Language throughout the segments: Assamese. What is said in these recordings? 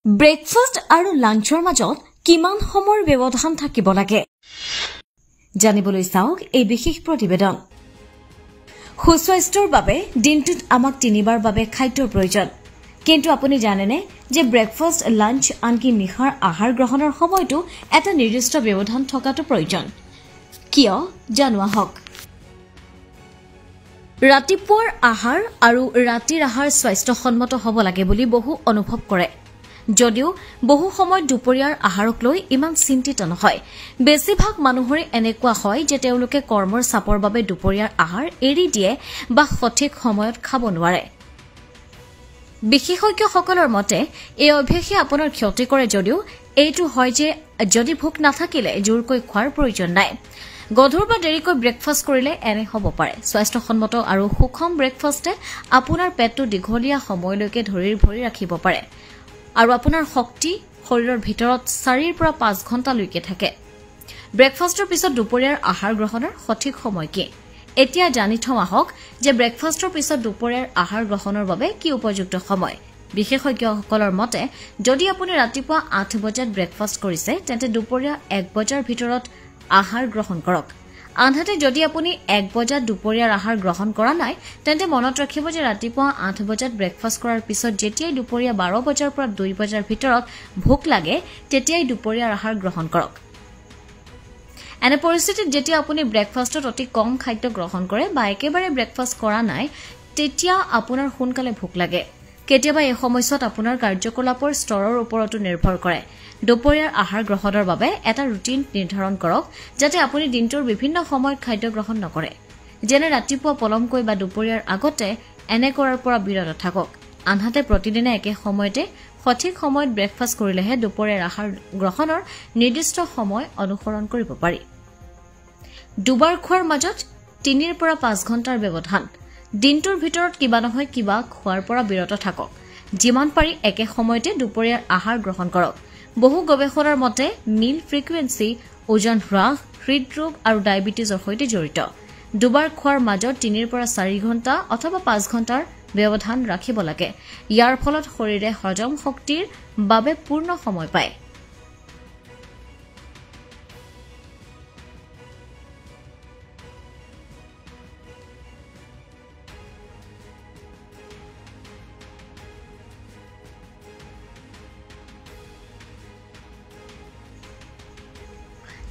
ব্ৰেকফাষ্ট আৰু লাঞ্চৰ মাজত কিমান সময়ৰ ব্যৱধান থাকিব লাগে জানিবলৈ চাওক এই বিশেষ প্ৰতিবেদন সুস্বাস্থ্যৰ বাবে দিনটোত আমাক তিনিবাৰ বাবে খাদ্যৰ প্ৰয়োজন কিন্তু আপুনি জানেনে যে ব্ৰেকফাষ্ট লাঞ্চ আনকি নিশাৰ আহাৰ গ্ৰহণৰ সময়টো এটা নিৰ্দিষ্ট ব্যৱধান থকাটো প্ৰয়োজন কিয় জানোৱা হওক ৰাতিপুৱাৰ আহাৰ আৰু ৰাতিৰ আহাৰ স্বাস্থ্যসন্মত হ'ব লাগে বুলি বহু অনুভৱ কৰে যদিও বহু সময় দুপৰীয়াৰ আহাৰক লৈ ইমান চিন্তিত নহয় বেছিভাগ মানুহৰে এনেকুৱা হয় যে তেওঁলোকে কৰ্মৰ চাপৰ বাবে দুপৰীয়াৰ আহাৰ এৰি দিয়ে বা সঠিক সময়ত খাব নোৱাৰে বিশেষজ্ঞসকলৰ মতে এই অভ্যাসে আপোনাৰ ক্ষতি কৰে যদিও এইটো হয় যে যদি ভোক নাথাকিলে জোৰকৈ খোৱাৰ প্ৰয়োজন নাই গধুৰ বা দেৰিকৈ ব্ৰেকফাষ্ট কৰিলে এনে হ'ব পাৰে স্বাস্থ্যসন্মত আৰু সুষম ব্ৰেকফাষ্টে আপোনাৰ পেটটো দীঘলীয়া সময়লৈকে ধৰি ৰাখিব পাৰে আৰু আপোনাৰ শক্তি শৰীৰৰ ভিতৰত 4 পৰা 5 ঘণ্টালৈকে থাকে ব্ৰেকফাষ্টৰ পিছত দুপৰীয়াৰ আহাৰ গ্ৰহণৰ সঠিক সময় কি এতিয়া জানি থওঁ আহক যে ব্ৰেকফাষ্টৰ পিছত দুপৰীয়াৰ আহাৰ গ্ৰহণৰ বাবে কি উপযুক্ত সময় বিশেষজ্ঞসকলৰ মতে যদি আপুনি ৰাতিপুৱা 8 বজাত ব্ৰেকফাষ্ট কৰিছে তেন্তে দুপৰীয়া 1 বজাৰ ভিতৰত আহাৰ গ্ৰহণ কৰক আনহাতে যদি আপুনি 1 বজাত দুপৰীয়াৰ আহাৰ গ্ৰহণ কৰা নাই তেন্তে মনত ৰাখিব যে ৰাতিপুৱা 8 বজাত ব্ৰেকফাষ্ট কৰাৰ পিছত যেতিয়াই দুপৰীয়া 12 বজাৰ পৰা 2 বজাৰ ভিতৰত ভোক লাগে তেতিয়াই দুপৰীয়াৰ আহাৰ গ্ৰহণ কৰক এনে পৰিস্থিতিত যেতিয়া আপুনি ব্ৰেকফাষ্টত অতি কম খাদ্য গ্ৰহণ কৰে বা একেবাৰে ব্ৰেকফাষ্ট কৰা নাই তেতিয়া আপোনাৰ সোনকালে ভোক লাগে কেতিয়াবা এই সময়ছোৱাত আপোনাৰ কাৰ্যকলাপৰ স্তৰৰ ওপৰতো নিৰ্ভৰ কৰে দুপৰীয়াৰ আহাৰ গ্ৰহণৰ বাবে এটা ৰুটিন নিৰ্ধাৰণ কৰক যাতে আপুনি দিনটোৰ বিভিন্ন সময়ত খাদ্য গ্ৰহণ নকৰে যেনে ৰাতিপুৱা পলমকৈ বা দুপৰীয়াৰ আগতে এনে কৰাৰ পৰা বিৰত থাকক আনহাতে প্ৰতিদিনে একে সময়তে সঠিক সময়ত ব্ৰেকফাষ্ট কৰিলেহে দুপৰীয়াৰ আহাৰ গ্ৰহণৰ নিৰ্দিষ্ট সময় অনুসৰণ কৰিব পাৰি দুবাৰ খোৱাৰ মাজত 3 পৰা 5 ঘণ্টাৰ ব্যৱধান দিনটোৰ ভিতৰত কিবা নহয় কিবা খোৱাৰ পৰা বিৰত থাকক যিমান পাৰি একে সময়তে দুপৰীয়াৰ আহাৰ গ্ৰহণ কৰক বহু গৱেষণাৰ মতে মিল ফ্ৰিকুৱেন্সি ওজন হ্ৰাস হৃদৰোগ আৰু ডায়েবেটিছৰ সৈতে জড়িত দুবাৰ খোৱাৰ মাজত 3 পৰা 4 ঘণ্টা অথবা 5 ঘণ্টাৰ ব্যৱধান ৰাখিব লাগে ইয়াৰ ফলত শৰীৰে হজম শক্তিৰ বাবে পূৰ্ণ সময় পায়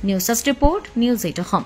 নিউজ ৰিপৰ্ট নিউজ 8 অসম